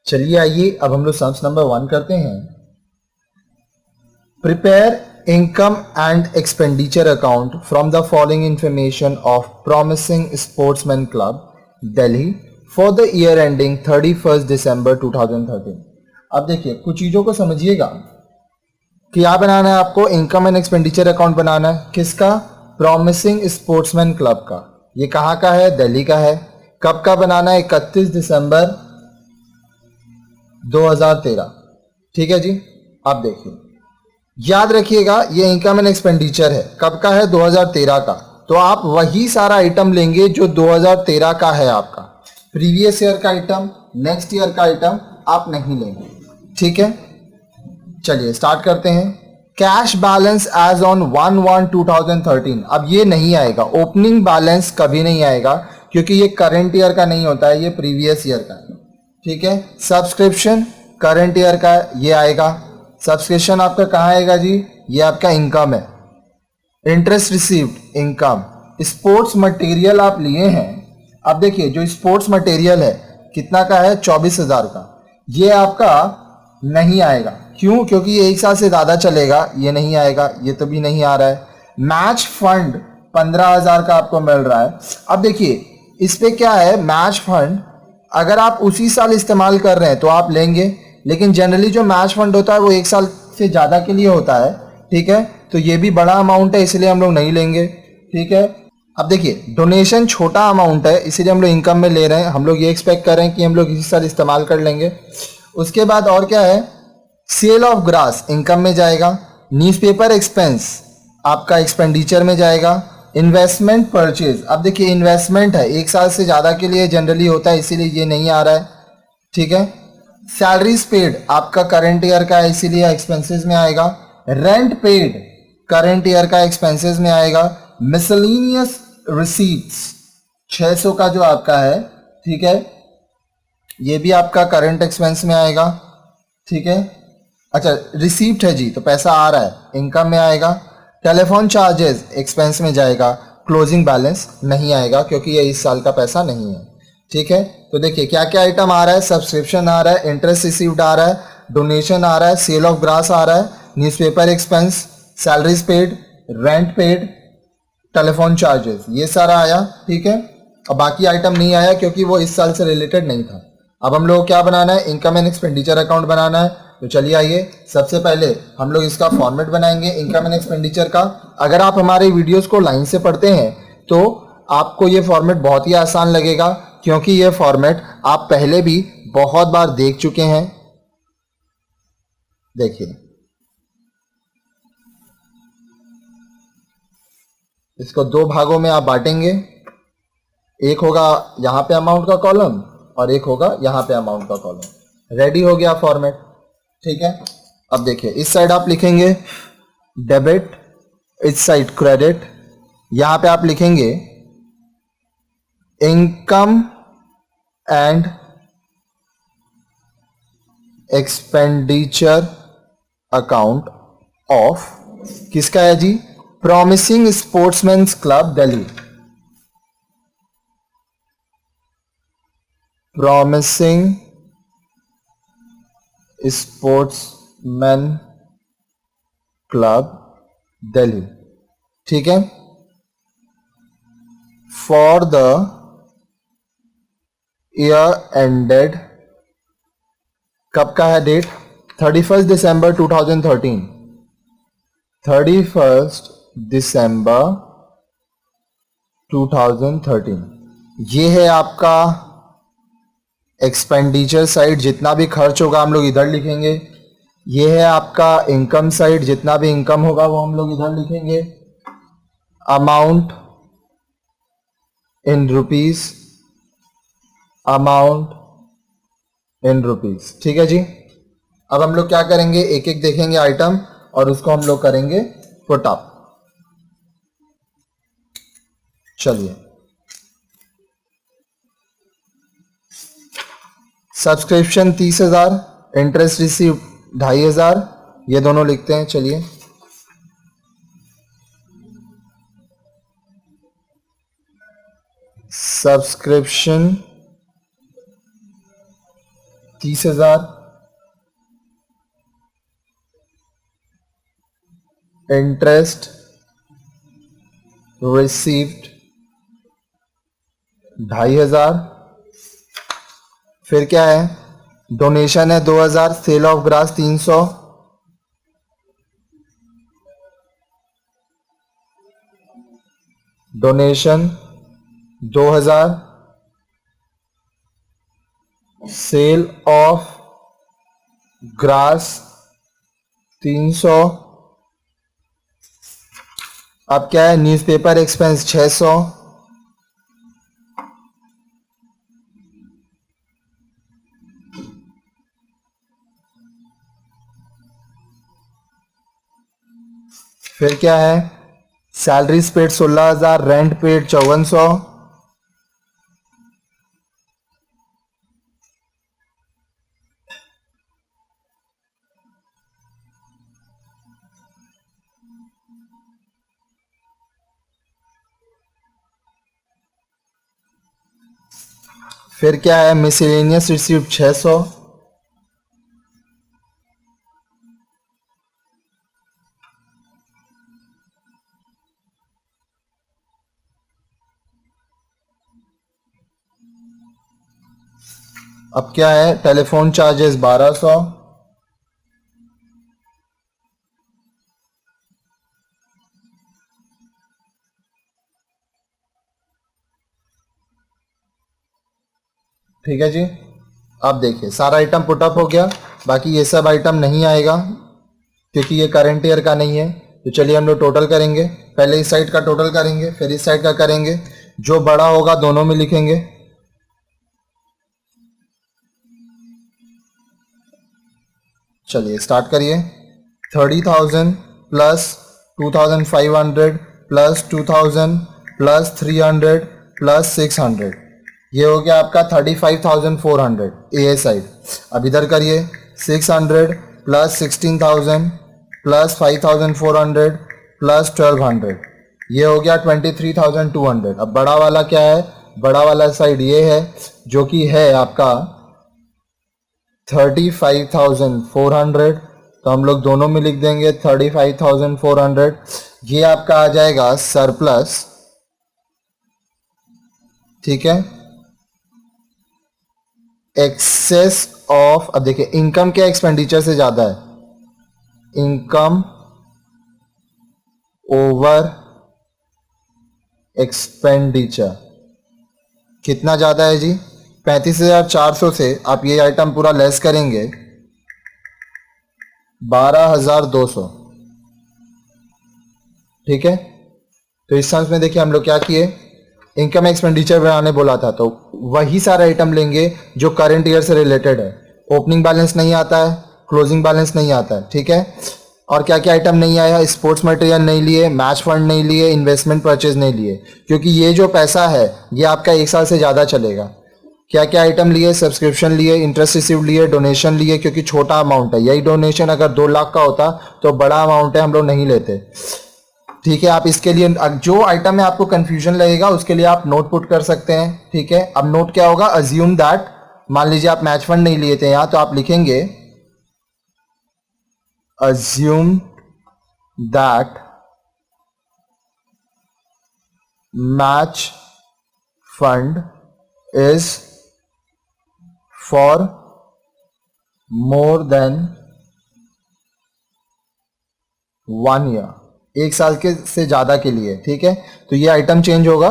चलिए आइए अब हम लोग सम्स नंबर 1 करते हैं। Prepare income and expenditure account from the following information of promising sportsman club Delhi for the year ending 31 दिसंबर 2013। अब देखिए कुछ चीज़ों को समझिएगा। क्या बनाना है आपको? इनकम एंड एक्सपेंडिचर अकाउंट बनाना है। किसका? प्रॉमिसिंग स्पोर्ट्समैन क्लब का। ये कहाँ का है? दिल्ली का है। कब का बनाना है? 31 दिसंबर 2013। ठीक है जी। अब देखिए, याद रखिएगा ये इनकम एंड एक्सपेंडिचर है। कब का है? 2013 का। तो आप वही सारा आइटम लेंगे जो 2013 का है आपका। प्रीवियस ईयर का आइटम, नेक्स्ट ईयर का आइटम आप नहीं लेंगे। ठीक है, चलिए स्टार्ट करते हैं। Cash balance as on 1/1/2013। अब ये नहीं आएगा, ओपनिंग बैलेंस कभी नहीं आएगा क्योंकि ये करंट ईयर का नहीं होता है, ये प्रीवियस ईयर का है। ठीक है, सब्सक्रिप्शन करंट ईयर का ये आएगा। सब्सक्रिप्शन आपका कहाँ आएगा जी? ये आपका इनकम है। Interest received income. Sports material आप लिए हैं। अब देखिए जो स्पोर्ट्स मटेरियल है कितना का है? 24,000 का। ये आपका नहीं आएगा। क्यों? क्योंकि ये एक साल से ज़्यादा चलेगा, ये नहीं आएगा। ये तो भी नहीं आ रहा है। मैच फंड 15,000 का आपको मिल रहा है। अब देखिए इस पे क्या है, मैच फंड अगर आप उसी साल इस्तेमाल कर रहे हैं तो आप लेंगे, लेकिन जनरली जो मैच फंड होता है वो एक साल से ज़्यादा के लिए होता है। ठीक है, तो ये भी बड़ा अमाउंट है इसलिए हम लोग नहीं लेंगे। ठीक है, अब देखिए डोनेशन छोटा अमाउंट है इसीलिए हम लोग इनकम में ले रहे हैं। हम लोग ये एक्सपेक्ट कर रहे हैं कि हम लोग इसी साल इस्तेमाल कर लेंगे। उसके बाद और क्या है? सेल ऑफ ग्रास इनकम में जाएगा। न्यूज़पेपर एक्सपेंस आपका एक्सपेंडिचर में जाएगा। इन्वेस्टमेंट परचेज, अब देखिए इन्वेस्टमेंट है, एक साल से ज़्यादा के लिए जनरली होता है इसीलिए ये नहीं आ रहा है। ठीक है, सैलरीज पेड आपका करंट ईयर का है इसीलिए एक्सपेंसेस में आएगा। रेंट पेड करंट ईयर का एक्सपेंसेस में आएगा। मिसलेनियस रिसीट्स 600 का जो आपका है, ठीक है, ये भी आपका करंट एक्सपेंस में आएगा। ठीक है, अच्छा रिसीप्ट है जी तो पैसा आ रहा है, इनकम में आएगा। टेलीफोन चार्जेस एक्सपेंस में जाएगा। क्लोजिंग बैलेंस नहीं आएगा क्योंकि ये इस साल का पैसा नहीं है। ठीक है, तो देखिए क्या क्या आइटम आ रहा है। सब्सक्रिप्शन आ रहा है, इंटरेस्ट रिसीव्ड आ रहा है, डोनेशन आ रहा है, सेल ऑफ ग्रास आ रहा है, newspaper expense, salaries paid, rent paid, telephone charges, ये सारा आया। ठीक है, और बाकी आइटम नहीं आया क्योंकि वो इस साल से रिलेटेड नहीं था। अब हम लोग क्या बनाना है? इनकम एंड एक्सपेंडिचर अकाउंट बनाना है। तो चलिए आइए सबसे पहले हम लोग इसका फॉर्मेट बनाएंगे इनकम एंड एक्सपेंडिचर का। अगर आप हमारे वीडियोस को लाइन से पढ़ते हैं तो आपको ये फॉर्मेट बहुत ही आसान लगेगा क्योंकि ये फॉर्मेट आप पहले भी बहुत बार देख चुके हैं। देखिए इसको दो भागों में आप बांटेंगे। एक होगा यहाँ पे अमाउंट का कॉलम और एक होगा यहाँ पे अमाउंट का कॉलम। रेडी हो गया फॉर्मेट। ठीक है, अब देखिए इस साइड आप लिखेंगे डेबिट, इस साइड क्रेडिट। यहां पे आप लिखेंगे income and expenditure account of किसका है जी? Promising sportsmans club Delhi. Promising sportsman club Delhi. ठीक है, फॉर द ईयर एंडेड, कब का है डेट? 31 दिसंबर 2013। 31 दिसंबर 2013 ये है आपका एक्सपेंडिचर साइड। जितना भी खर्च होगा हम लोग इधर लिखेंगे। ये है आपका इनकम साइड, जितना भी इनकम होगा वो हम लोग इधर लिखेंगे। Amount in rupees, amount in rupees. ठीक है जी, अब हम लोग क्या करेंगे? एक एक देखेंगे आइटम और उसको हम लोग करेंगे पुट अप। चलिए, सब्सक्रिप्शन 30,000, इंटरेस्ट रिसीव 2,500, ये दोनों लिखते हैं। चलिए, सब्सक्रिप्शन 30,000, इंटरेस्ट रिसीव्ड 2,500, फिर क्या है, डोनेशन है 2,000, sale of grass 300, donation 2,000, sale of grass 300, अब क्या है, न्यूज़पेपर एक्सपेंस 600, फिर क्या है, सैलरीज पेड 16,000, रेंट पेड 5400, फिर क्या है, मिसलेनियस रिसीव्ड 600, अब क्या है, टेलीफोन चार्जेस 1200, ठीक है जी। अब देखिए सारा आइटम पुटअप हो गया, बाकी ये सब आइटम नहीं आएगा क्योंकि ये करंट ईयर का नहीं है। तो चलिए हम लोग टोटल करेंगे, पहले इस साइड का टोटल करेंगे फिर इस साइड का करेंगे, जो बड़ा होगा दोनों में लिखेंगे। चलिए स्टार्ट करिए, 30,000 प्लस 2,500 प्लस 2,000 प्लस 300 प्लस 600, ये हो गया आपका 35,400 ए साइड। अब इधर करिए, 600 प्लस 16,000 प्लस 5,400 प्लस 1,200, ये हो गया 23,200। अब बड़ा वाला क्या है, बड़ा वाला साइड ये है जो कि है आपका 35,400, तो हम लोग दोनों में लिख देंगे 35,400। ये आपका आ जाएगा सरप्लस, ठीक है, एक्सेस ऑफ। अब देखिए इनकम क्या एक्सपेंडिचर से ज्यादा है, इनकम ओवर एक्सपेंडिचर कितना ज्यादा है जी, 35,400 से आप ये आइटम पूरा लेस करेंगे 12,200, ठीक है। तो इस सेंस में देखिए हम लोग क्या किए, इनकम एक्सपेंडिचर बनाने बोला था तो वही सारे आइटम लेंगे जो करंट ईयर से रिलेटेड है। ओपनिंग बैलेंस नहीं आता है, क्लोजिंग बैलेंस नहीं आता है, ठीक है। और क्या क्या आइटम नहीं आया, स्पोर्ट्स मटेरियल नहीं लिए, मैच फंड नहीं लिए, इन्वेस्टमेंट परचेज नहीं लिए, क्योंकि ये जो पैसा है ये आपका 1 साल से ज़्यादा चलेगा। क्या क्या आइटम लिए, सब्सक्रिप्शन लिए, इंटरेस्ट रिसीव लिए, डोनेशन लिए, क्योंकि छोटा अमाउंट है, यही डोनेशन अगर 2 लाख का होता तो बड़ा अमाउंट है, हम लोग नहीं लेते, ठीक है। आप इसके लिए जो आइटम में आपको कंफ्यूजन लगेगा उसके लिए आप नोट पुट कर सकते हैं, ठीक है। अब नोट क्या होगा, अज्यूम दैट, मान लीजिए आप मैच फंड नहीं लिए थे यहां, तो आप लिखेंगे assume that match fund is for more than 1 year, 1 साल के से ज्यादा के लिए, ठीक है। तो ये आइटम चेंज होगा।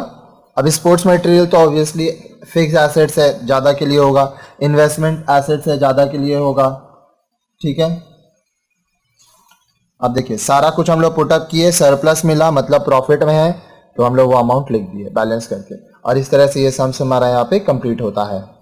अब स्पोर्ट्स मटेरियल तो ऑब्वियसली फिक्स एसेट्स है, ज्यादा के लिए होगा, इन्वेस्टमेंट एसेट्स है, ज्यादा के लिए होगा, ठीक है। अब देखिए सारा कुछ हम लोग पुटअप किए, सरप्लस मिला मतलब प्रॉफिट में है, तो हम लोग वो अमाउंट लिख दिए बैलेंस करके, और इस तरह से ये सम्स हमारा यहाँ पे कंप्लीट होता है।